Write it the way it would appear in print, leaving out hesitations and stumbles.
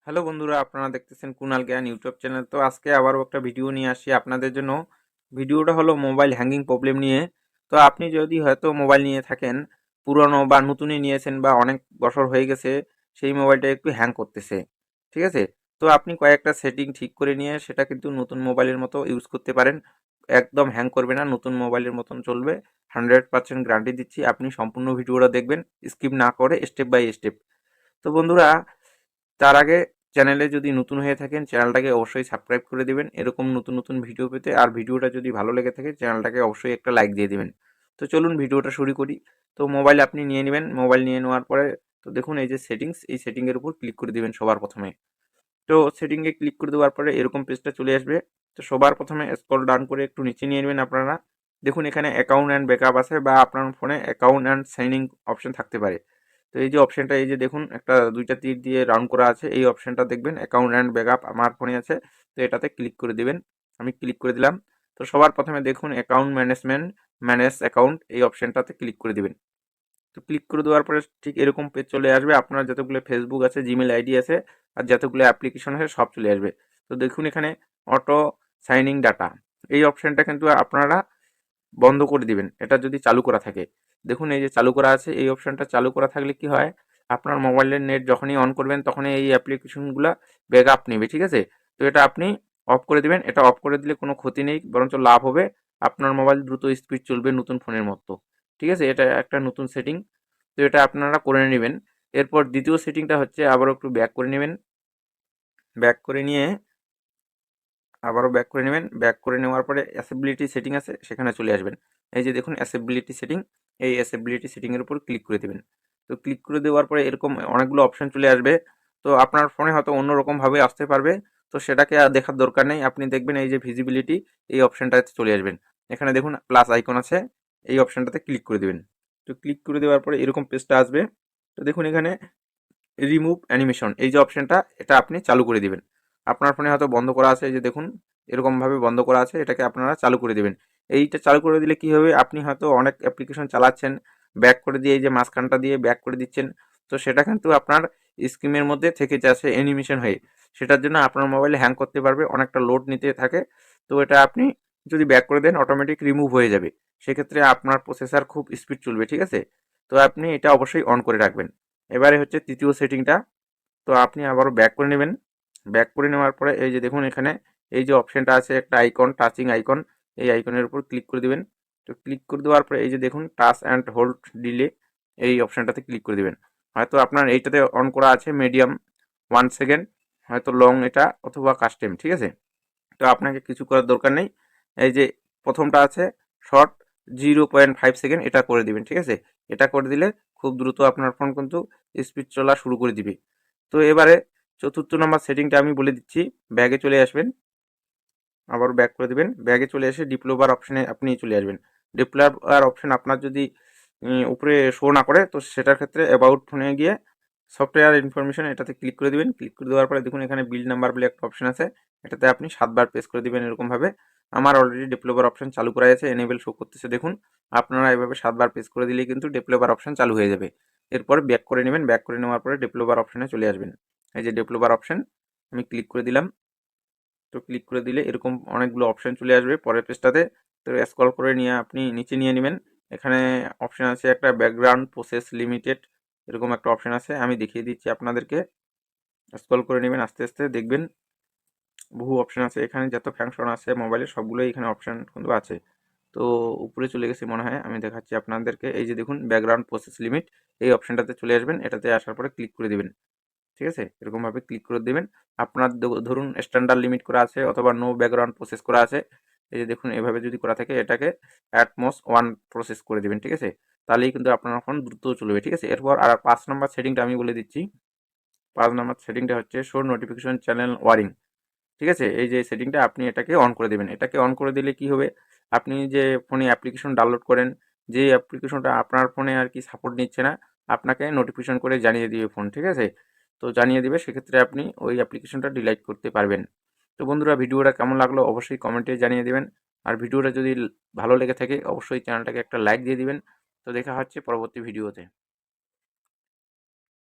Hello বন্ধুরা, আপনারা দেখতেছেন কুনাল জ্ঞান ইউটিউব চ্যানেল। তো আজকে আবারও একটা ভিডিও নিয়ে আসি আপনাদের জন্য। ভিডিওটা হলো মোবাইল হ্যাঙ্গিং প্রবলেম নিয়ে। তো আপনি যদি হয়তো মোবাইল নিয়ে থাকেন, পুরনো বা নতুনই নিয়েছেন বা অনেক বছর হয়ে গেছে, সেই মোবাইলটা একটু হ্যাং করতেছে, ঠিক আছে? তো আপনি কয়েকটা সেটিং ঠিক করে নিয়ে সেটা কিন্তু নতুন মোবাইলের মতো ইউজ করতে পারেন। একদম হ্যাং করবে না, নতুন মোবাইলের মতন চলবে। 100% গ্যারান্টি দিচ্ছি। আপনি সম্পূর্ণ ভিডিওটা দেখবেন, স্কিপ না করে স্টেপ বাই স্টেপ। তো বন্ধুরা, তার আগে চ্যানেলে যদি নতুন হয়ে থাকেন চ্যানেলটাকে অবশ্যই সাবস্ক্রাইব করে দিবেন এরকম নতুন নতুন ভিডিও পেতে। আর ভিডিওটা যদি ভালো লেগে থাকে চ্যানেলটাকে অবশ্যই একটা লাইক দিয়ে দিবেন। তো চলুন ভিডিওটা শুরু করি। তো মোবাইল আপনি নিয়ে নেবেন, মোবাইল নিয়ে নেওয়ার পরে তো দেখুন এই যে সেটিংস, এই সেটিংয়ের উপর ক্লিক করে দিবেন সবার প্রথমে। তো সেটিংয়ে ক্লিক করে দেওয়ার পরে এরকম পেজটা চলে আসবে। তো সবার প্রথমে স্ক্রল ডাউন করে একটু নিচে নিয়ে নেবেন আপনারা। দেখুন এখানে অ্যাকাউন্ট অ্যান্ড ব্যাকআপ আছে বা আপনার ফোনে অ্যাকাউন্ট অ্যান্ড সাইনিং অপশন থাকতে পারে। তো এই যে অপশনটা, এই যে দেখুন একটা দুইটা তীর দিয়ে রাউন্ড করা আছে, এই অপশনটা দেখবেন অ্যাকাউন্ট অ্যান্ড ব্যাকআপ আমার ফোনে আছে। তো এটাতে ক্লিক করে দিবেন। আমি ক্লিক করে দিলাম। তো সবার প্রথমে দেখুন অ্যাকাউন্ট ম্যানেজমেন্ট, ম্যানেজ অ্যাকাউন্ট, এই অপশনটাতে ক্লিক করে দিবেন। তো ক্লিক করে দেওয়ার পরে ঠিক এরকম পেজ চলে আসবে। আপনার যতগুলো ফেসবুক আছে, জিমেল আইডি আছে আর যতগুলো অ্যাপ্লিকেশন আছে সব চলে আসবে। তো দেখুন এখানে অটো সাইনিং ডাটা, এই অপশনটা কিন্তু আপনারা বন্ধ করে দিবেন এটা যদি চালু করা থাকে। দেখুন এই যে চালু করা আছে, এই অপশনটা চালু করা থাকলে কি হয়, আপনার মোবাইলের নেট যখনই অন করবেন তখনই এই অ্যাপ্লিকেশনগুলো ব্যাকআপ নেবে, ঠিক আছে? তো এটা আপনি অফ করে দিবেন। এটা অফ করে দিলে কোনো ক্ষতি নেই, বরঞ্চ লাভ হবে। আপনার মোবাইল দ্রুত স্পিড চলবে নতুন ফোনের মতো, ঠিক আছে? এটা একটা নতুন সেটিং। তো এটা আপনারা করে নেবেন। এরপর দ্বিতীয় সেটিংটা হচ্ছে আবারও একটু ব্যাক করে নেবেন। ব্যাক করে নিয়ে আবারও ব্যাক করে নেবেন। ব্যাক করে নেওয়ার পরে অ্যাসেবিলিটি সেটিং আছে, সেখানে চলে আসবেন। এই যে দেখুন অ্যাসেবিলিটি সেটিং, এই অ্যাসেবিলিটি সেটিংয়ের উপর ক্লিক করে দেবেন। তো ক্লিক করে দেওয়ার পরে এরকম অনেকগুলো অপশন চলে আসবে। তো আপনার ফোনে হয়তো অন্যরকমভাবে আসতে পারবে, তো সেটাকে আর দেখার দরকার নেই। আপনি দেখবেন এই যে ভিজিবিলিটি, এই অপশনটাতে চলে আসবেন। এখানে দেখুন প্লাস আইকন আছে, এই অপশনটাতে ক্লিক করে দেবেন। তো ক্লিক করে দেওয়ার পরে এরকম পেজটা আসবে। তো দেখুন এখানে রিমুভ অ্যানিমেশন, এই যে অপশনটা, এটা আপনি চালু করে দিবেন। আপনার ফোনে হয়তো বন্ধ করা আছে, এই যে দেখুন এরকমভাবে বন্ধ করা আছে, এটাকে আপনারা চালু করে দিবেন। এইটা চালু করে দিলে কি হবে, আপনি হয়তো অনেক অ্যাপ্লিকেশন চালাচ্ছেন, ব্যাক করে দিয়ে এই যে মাঝখানটা দিয়ে ব্যাক করে দিচ্ছেন, তো সেটা কিন্তু আপনার স্ক্রিনের মধ্যে থেকে যাচ্ছে অ্যানিমেশন হয়ে। সেটার জন্য আপনার মোবাইলে হ্যাং করতে পারবে, অনেকটা লোড নিতে থাকে। তো এটা আপনি যদি ব্যাক করে দেন অটোমেটিক রিমুভ হয়ে যাবে। সেক্ষেত্রে আপনার প্রসেসর খুব স্পিড চলবে, ঠিক আছে? তো আপনি এটা অবশ্যই অন করে রাখবেন। এবারে হচ্ছে তৃতীয় সেটিংটা। তো আপনি আবারও ব্যাক করে নেবেন। ব্যাক করে নেওয়ার পরে এই যে দেখুন এখানে এই যে অপশনটা আছে একটা আইকন, টাচিং আইকন, এই আইকনের উপর ক্লিক করে দিবেন। তো ক্লিক করে দেওয়ার পরে এই যে দেখুন টাচ অ্যান্ড হোল্ড ডিলে, এই অপশনটাতে ক্লিক করে দিবেন। হয়তো আপনার এইটাতে অন করা আছে মিডিয়াম 1 সেকেন্ড, হয়তো লং এটা অথবা কাস্টম, ঠিক আছে? তো আপনাকে কিছু করার দরকার নেই। এই যে প্রথমটা আছে শর্ট 0.5 সেকেন্ড, এটা করে দিবেন, ঠিক আছে? এটা করে দিলে খুব দ্রুত আপনার ফোন কিন্তু স্পিড চলা শুরু করে দিবে। তো এবারে চতুর্থ নম্বর সেটিংটা আমি বলে দিচ্ছি। ব্যাগে চলে আসবেন, আবার ব্যাক করে দিবেন। ব্যাগে চলে এসে ডিপ্লোবার অপশনে আপনি চলে আসবেন। ডিপ্লোবার অপশন আপনার যদি উপরে শো না করে, তো সেটার ক্ষেত্রে অ্যাবাউট ফোনে গিয়ে সফটওয়্যার ইনফরমেশন, এটাতে ক্লিক করে দিবেন। ক্লিক করে দেওয়ার পরে দেখুন এখানে বিল নাম্বার বলে একটা অপশন আছে, এটাতে আপনি 7 বার প্রেস করে দিবেন এরকমভাবে। আমার অলরেডি ডেভেলপার অপশন চালু করা আছে, এনেবল শো করতেছে দেখুন। আপনারা এভাবে 7 বার প্রেস করে দিলেই কিন্তু ডেভেলপার অপশন চালু হয়ে যাবে। এরপর ব্যাক করে নেবেন। ব্যাক করে নেওয়ার পরে ডেভেলপার অপশনে চলে আসবেন। এই যে ডেভেলপার অপশন, আমি ক্লিক করে দিলাম। তো ক্লিক করে দিলে এরকম অনেকগুলো অপশন চলে আসবে পরের পেজটাতে। তো স্ক্রল করে নিয়ে আপনি নিচে নিয়ে নেবেন। এখানে অপশন আছে একটা ব্যাকগ্রাউন্ড প্রসেস লিমিটেড, এরকম একটা অপশন আছে, আমি দেখিয়ে দিচ্ছি আপনাদেরকে। স্ক্রল করে নেবেন আস্তে আস্তে, দেখবেন বহু অপশন আছে এখানে, যত ফাংশন আছে মোবাইলে সবগুলোই এখানে অপশন কিন্তু আছে। তো উপরে চলে গেছে মনে হয়, আমি দেখাচ্ছি আপনাদেরকে। এই যে দেখুন ব্যাকগ্রাউন্ড প্রসেস লিমিট, এই অপশনটাতে চলে আসবেন। এটাতে আসার পরে ক্লিক করে দিবেন, ঠিক আছে? এরকমভাবে ক্লিক করে দেবেন। আপনার ধরুন স্ট্যান্ডার্ড লিমিট করা আছে অথবা নো ব্যাকগ্রাউন্ড প্রসেস করা আছে। এই যে দেখুন এভাবে যদি করা থাকে এটাকে অ্যাটমস 1 প্রসেস করে দিবেন, ঠিক আছে? তাহলেই কিন্তু আপনার ফোন দ্রুত চলবে, ঠিক আছে? এরপর আর 5 নম্বর সেটিংটা আমি বলে দিচ্ছি। 5 নম্বর সেটিংটা হচ্ছে শো নোটিফিকেশন চ্যানেল ওয়ারিং, ঠিক আছে? এই যে সেটিংটা আপনি এটাকে অন করে দেবেন। এটাকে অন করে দিলে কি হবে, আপনি যে ফোনে অ্যাপ্লিকেশন ডাউনলোড করেন, যে অ্যাপ্লিকেশনটা আপনার ফোনে আর কি সাপোর্ট নিচ্ছে না, আপনাকে নোটিফিকেশন করে জানিয়ে দিবে ফোন, ঠিক আছে? তো জানিয়ে দিবে, সেক্ষেত্রে আপনি ওই অ্যাপ্লিকেশনটা ডিলিট করতে পারবেন। তো বন্ধুরা, ভিডিওটা কেমন লাগলো অবশ্যই কমেন্টে জানিয়ে দিবেন। আর ভিডিওটা যদি ভালো লেগে থাকে অবশ্যই চ্যানেলটাকে একটা লাইক দিয়ে দিবেন। তো দেখা হচ্ছে পরবর্তী ভিডিওতে।